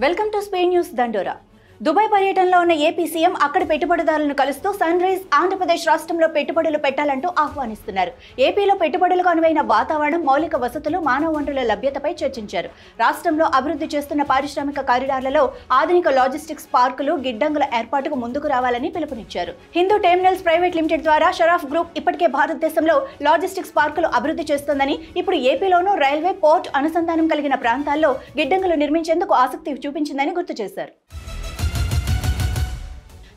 Welcome to speed news దండోరా. Dubai పర్యటనలో ఉన్న ఏపీ సీఎం అక్కడి పెట్టుబడిదారులను కలుస్తూ సన్ రైజ్ ఆంధ్రప్రదేశ్ రాష్ట్రంలో పెట్టుబడులు పెట్టాలంటూ ఆహ్వానిస్తున్నారు. ఏపీలో పెట్టుబడులకు అనువైన వాతావరణం, మౌలిక వసతులు, మానవ వనరుల లభ్యతపై చర్చించారు. రాష్ట్రంలో అభివృద్ధి చేస్తున్న పారిశ్రామిక కారిడార్లలో ఆధునిక లాజిస్టిక్స్ పార్కులు, గిడ్డంగుల ఏర్పాటుకు ముందుకు రావాలని పిలుపునిచ్చారు. హిందూ టెర్మినల్స్ ప్రైవేట్ లిమిటెడ్ ద్వారా షరాఫ్ గ్రూప్ ఇప్పటికే భారతదేశంలో లాజిస్టిక్స్ పార్కులు అభివృద్ధి చేస్తోందని, ఇప్పుడు ఏపీలోనూ రైల్వే, పోర్ట్ అనుసంధానం కలిగిన ప్రాంతాల్లో గిడ్డంగులు నిర్మించేందుకు ఆసక్తి చూపించిందని గుర్తు చేశారు.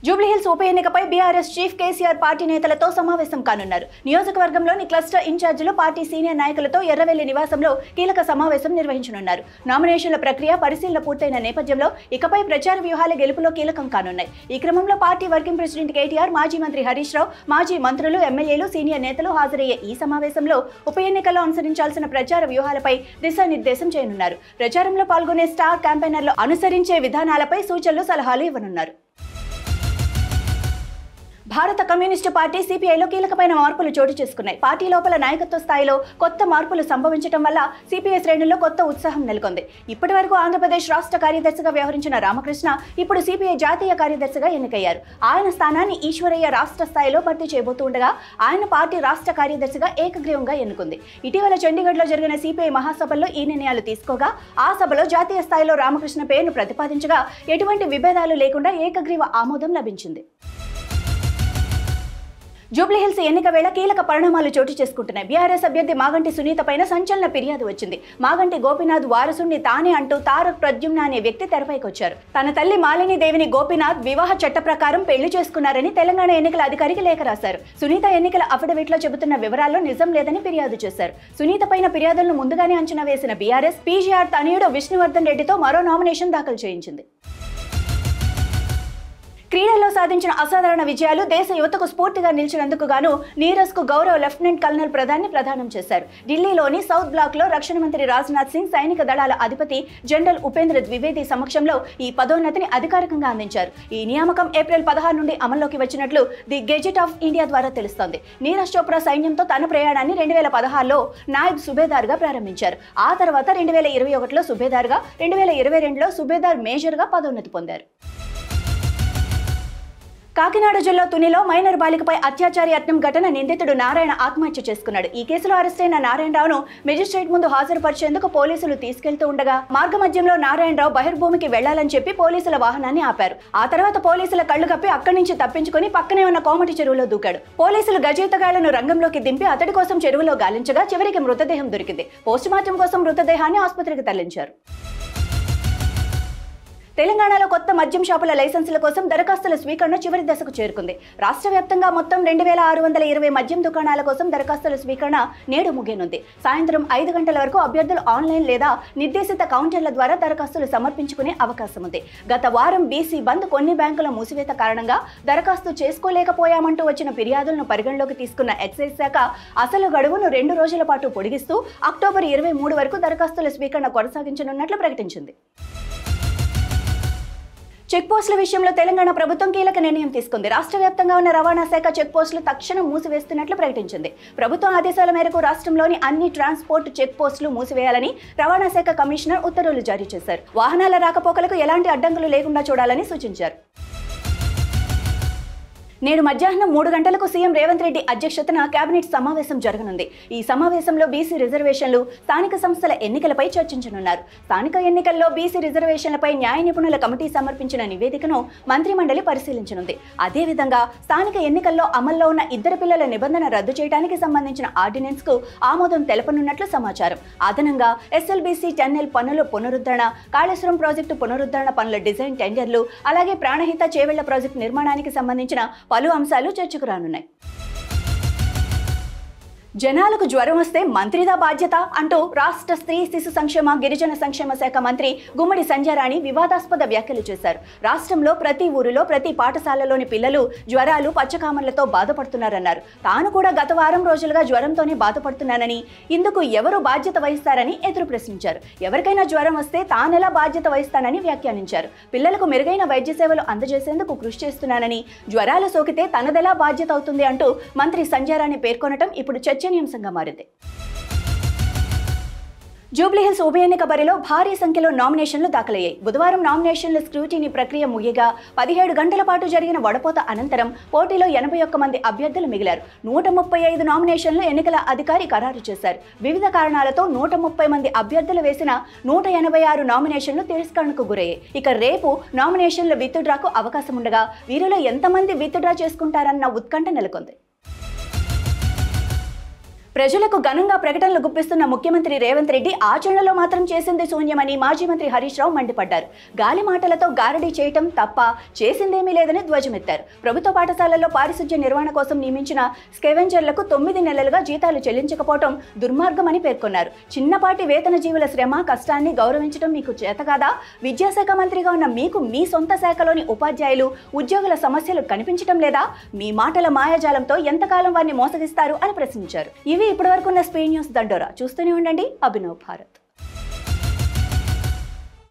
జూబ్లీహిల్స్ ఉప ఎన్నికపై బీఆర్ఎస్ చీఫ్ కేసీఆర్ పార్టీ నేతలతో సమావేశం కానున్నారు. నియోజకవర్గంలోని క్లస్టర్ ఇన్ఛార్జీలు, పార్టీ సీనియర్ నాయకులతో ఎర్రవెల్లి నివాసంలో కీలక సమావేశం నిర్వహించనున్నారు. నామినేషన్ల ప్రక్రియ పరిశీలన పూర్తయిన నేపథ్యంలో ఇకపై ప్రచార వ్యూహాల గెలుపులో కీలకం కానున్నాయి. ఈ క్రమంలో పార్టీ వర్కింగ్ ప్రెసిడెంట్ కేటీఆర్, మాజీ మంత్రి హరీష్ రావు, మాజీ మంత్రులు, ఎమ్మెల్యేలు, సీనియర్ నేతలు హాజరయ్యే ఈ సమావేశంలో ఉప ఎన్నికల్లో అనుసరించాల్సిన ప్రచార వ్యూహాలపై దిశానిర్దేశం చేయనున్నారు. ప్రచారంలో పాల్గొనే స్టార్ క్యాంపెయినర్లు అనుసరించే విధానాలపై సూచనలు, సలహాలు ఇవ్వనున్నారు. భారత కమ్యూనిస్టు పార్టీ సిపిఐలో కీలకమైన మార్పులు చోటు చేసుకున్నాయి. పార్టీ లోపల నాయకత్వ స్థాయిలో కొత్త మార్పులు సంభవించడం వల్ల సిపిఐ శ్రేణుల్లో కొత్త ఉత్సాహం నెలకొంది. ఇప్పటి వరకు ఆంధ్రప్రదేశ్ రాష్ట్ర కార్యదర్శిగా వ్యవహరించిన రామకృష్ణ ఇప్పుడు సిపిఐ జాతీయ కార్యదర్శిగా ఎన్నికయ్యారు. ఆయన స్థానాన్ని ఈశ్వరయ్య రాష్ట్ర స్థాయిలో భర్తీ చేయబోతుండగా ఆయన పార్టీ రాష్ట్ర కార్యదర్శిగా ఏకగ్రీవంగా ఎన్నుకుంది. ఇటీవల చండీగఢ్లో జరిగిన సిపిఐ మహాసభల్లో ఈ నిర్ణయాలు తీసుకోగా ఆ సభలో జాతీయ స్థాయిలో రామకృష్ణ పేరును ప్రతిపాదించగా ఎటువంటి విభేదాలు లేకుండా ఏకగ్రీవ ఆమోదం లభించింది. జూబ్లీహిల్స్ ఎన్నిక వేళ కీలక పరిణామాలు చోటు చేసుకుంటున్నాయి. బీఆర్ఎస్ అభ్యర్థి మాగంటి సునీత పైన సంచలన ఫిర్యాదు వచ్చింది. మాగంటి గోపీనాథ్ వారసుని తానే అంటూ తారక్ ప్రద్యుమ్న అనే వ్యక్తి తెరపైకొచ్చారు. తన తల్లి మాలినీదేవిని గోపీనాథ్ వివాహ చట్ట ప్రకారం పెళ్లి చేసుకున్నారని తెలంగాణ ఎన్నికల అధికారికి లేఖ రాశారు. సునీత ఎన్నికల అఫిడవిట్లో చెబుతున్న వివరాల్లో నిజం లేదని ఫిర్యాదు చేశారు. సునీత పైన ఫిర్యాదులను ముందుగానే అంచనా వేసిన బీఆర్ఎస్ పీజీఆర్ తనయుడు విష్ణువర్ధన్ రెడ్డితో మరో నామినేషన్ దాఖలు చేయించింది. క్రీడల్లో సాధించిన అసాధారణ విజయాలు దేశ యువతకు స్ఫూర్తిగా నిలిచినందుకు గాను నీరజ్ కు గౌరవ లెఫ్టినెంట్ కల్నల్ ప్రధాన్ని ప్రదానం చేశారు. ఢిల్లీలోని సౌత్ బ్లాక్ లో రక్షణ మంత్రి రాజ్నాథ్ సింగ్ సైనిక దళాల అధిపతి జనరల్ ఉపేంద్ర ద్వివేది సమక్షంలో ఈ పదోన్నతిని అధికారికంగా అందించారు. ఈ నియామకం ఏప్రిల్ 16 నుండి అమల్లోకి వచ్చినట్లు ది గెజెట్ ఆఫ్ ఇండియా ద్వారా తెలుస్తోంది. నీరజ్ చోప్రా సైన్యంతో తన ప్రయాణాన్ని 2016లో నాయబ్ సుబేదార్గా ప్రారంభించారు. ఆ తర్వాత 2021లో సుబేదార్గా, 2022లో సుబేదార్ మేజర్గా పదోన్నతి పొందారు. కాకినాడ జిల్లా తునిలో మైనర్ బాలికపై అత్యాచార యత్నం ఘటన నిందితుడు నారాయణ ఆత్మహత్య చేసుకున్నాడు. ఈ కేసులో అరెస్టైన నారాయణరావును మెజిస్ట్రేట్ ముందు హాజరుపరిచేందుకు పోలీసులు తీసుకెళ్తూ ఉండగా మార్గమధ్యంలో నారాయణరావు బహిర్భూమికి వెళ్లాలని చెప్పి పోలీసుల వాహనాన్ని ఆపారు. ఆ తర్వాత పోలీసుల కళ్లు కప్పి అక్కడి నుంచి తప్పించుకుని పక్కనే ఉన్న కోమటి చెరువులో దూకాడు. పోలీసులు గజయితగాళ్లను రంగంలోకి దింపి అతడి కోసం చెరువులో గాలించగా చివరికి మృతదేహం దొరికింది. పోస్టుమార్టం కోసం మృతదేహాన్ని ఆసుపత్రికి తరలించారు. తెలంగాణలో కొత్త మద్యం షాపుల లైసెన్సుల కోసం దరఖాస్తుల స్వీకరణ చివరి దశకు చేరుకుంది. రాష్ట్ర వ్యాప్తంగా మొత్తం 2620 మద్యం దుకాణాల కోసం దరఖాస్తుల స్వీకరణ నేడు ముగియనుంది. సాయంత్రం 5 గంటల వరకు అభ్యర్థులు ఆన్లైన్ లేదా నిర్దేశిత కౌంటర్ల ద్వారా దరఖాస్తులు సమర్పించుకునే అవకాశం ఉంది. గత వారం బీసీ బంద్, కొన్ని బ్యాంకుల మూసివేత కారణంగా దరఖాస్తు చేసుకోలేకపోయామంటూ వచ్చిన ఫిర్యాదులను పరిగణలోకి తీసుకున్న ఎక్సైజ్ శాఖ అసలు గడువును 2 రోజుల పాటు పొడిగిస్తూ అక్టోబర్ 23 వరకు దరఖాస్తుల స్వీకరణ కొనసాగించనున్నట్లు ప్రకటించింది. చెక్ పోస్టుల విషయంలో తెలంగాణ ప్రభుత్వం కీలక నిర్ణయం తీసుకుంది. రాష్ట్ర వ్యాప్తంగా ఉన్న రవాణా శాఖ చెక్ పోస్టులు తక్షణం మూసివేస్తున్నట్లు ప్రకటించింది. ప్రభుత్వం ఆదేశాల మేరకు రాష్ట్రంలోని అన్ని ట్రాన్స్పోర్ట్ చెక్ పోస్టులు మూసివేయాలని రవాణా శాఖ కమిషనర్ ఉత్తర్వులు జారీ చేశారు. వాహనాల రాకపోకలకు ఎలాంటి అడ్డంకులు లేకుండా చూడాలని సూచించారు. నేడు మధ్యాహ్నం 3 గంటలకు సీఎం రేవంత్ రెడ్డి అధ్యక్షతన కేబినెట్ సమావేశం జరగనుంది. ఈ సమావేశంలో బీసీ రిజర్వేషన్లు, స్థానిక సంస్థల ఎన్నికలపై చర్చించనున్నారు. స్థానిక ఎన్నికల్లో బీసీ రిజర్వేషన్లపై న్యాయ నిపుణుల కమిటీ సమర్పించిన నివేదికను మంత్రిమండలి పరిశీలించనుంది. అదేవిధంగా స్థానిక ఎన్నికల్లో అమల్లో ఉన్న 2 పిల్లల నిబంధన రద్దు చేయడానికి సంబంధించిన ఆర్డినెన్స్ కు ఆమోదం తెలపనున్నట్లు సమాచారం. అదనంగా ఎస్ఎల్బీసీ టన్నెల్ పనుల పునరుద్ధరణ, కాళేశ్వరం ప్రాజెక్టు పునరుద్ధరణ పనుల డిజైన్ టెండర్లు, అలాగే ప్రాణహిత చేవెళ్ల ప్రాజెక్టు నిర్మాణానికి సంబంధించిన పలు అంశాలు చర్చకు రానున్నాయి. జనాలకు జ్వరం వస్తే మంత్రిదా బాధ్యత అంటూ రాష్ట్ర స్త్రీ శిశు సంక్షేమ గిరిజన సంక్షేమ శాఖ మంత్రి గుమ్మడి సంధ్యారాణి వివాదాస్పద వ్యాఖ్యలు చేశారు. రాష్ట్రంలో ప్రతి ఊరిలో, ప్రతి పాఠశాలలోని పిల్లలు జ్వరాలు, పచ్చకామర్లతో బాధపడుతున్నారన్నారు. తాను కూడా గత వారం రోజులుగా జ్వరంతోనే బాధపడుతున్నానని, ఇందుకు ఎవరు బాధ్యత వహిస్తారని ఎదురు ప్రశ్నించారు. ఎవరికైనా జ్వరం వస్తే తానెలా బాధ్యత వహిస్తానని వ్యాఖ్యానించారు. పిల్లలకు మెరుగైన వైద్య సేవలు అందజేసేందుకు కృషి చేస్తున్నానని, జ్వరాలు సోకితే తనదెలా బాధ్యత అవుతుంది అంటూ మంత్రి సంధ్యారాణి పేర్కొనటం ఇప్పుడు చర్చనీయాంశంగా మారింది. జూబ్లీహిల్స్ ఉప ఎన్నిక బరిలో భారీ సంఖ్యలో నామినేషన్లు దాఖలయ్యాయి. బుధవారం నామినేషన్ల స్క్రూటినీ ప్రక్రియ ముగియగా 17 గంటల పాటు జరిగిన వడపోత అనంతరం పోటీలో 81 మంది అభ్యర్థులు మిగిలారు. 135 నామినేషన్లు ఎన్నికల అధికారి ఖరారు చేశారు. వివిధ కారణాలతో 130 మంది అభ్యర్థులు వేసిన 186 నామినేషన్లు తిరస్కరణకు గురయ్యాయి. ఇక రేపు నామినేషన్ల విత్డ్రాకు అవకాశం ఉండగా వీరిలో ఎంతమంది విత్డ్రా చేసుకుంటారన్న ఉత్కంఠ నెలకొంది. ప్రజలకు ఘనంగా ప్రకటనలు గుప్పిస్తున్న ముఖ్యమంత్రి రేవంత్ రెడ్డి ఆచరణలో మాత్రం చేసింది శూన్యమని మాజీ మంత్రి హరీష్ రావు మండిపడ్డారు. గాలి మాటలతో గారడీ చేయటం తప్ప చేసిందేమీ లేదని ధ్వజమెత్తారు. ప్రభుత్వ పాఠశాలల్లో పారిశుధ్య నిర్వహణ కోసం నియమించిన స్కెవెంజర్లకు 9 నెలలుగా జీతాలు చెల్లించకపోవడం దుర్మార్గమని పేర్కొన్నారు. చిన్నపాటి వేతన జీవుల శ్రమ కష్టాన్ని గౌరవించడం మీకు చేతకాదా? విద్యాశాఖ మంత్రిగా ఉన్న మీకు మీ సొంత శాఖలోని ఉపాధ్యాయులు ఉద్యోగుల సమస్యలు కనిపించడం లేదా? మీ మాటల మాయాజాలంతో ఎంతకాలం వారిని మోసగిస్తారు అని ప్రశ్నించారు. ఇవి ఇప్పటివరకున్న స్పీడ్ న్యూస్ దండోరా. చూస్తూనే ఉండండి అభినవ్ భారత్.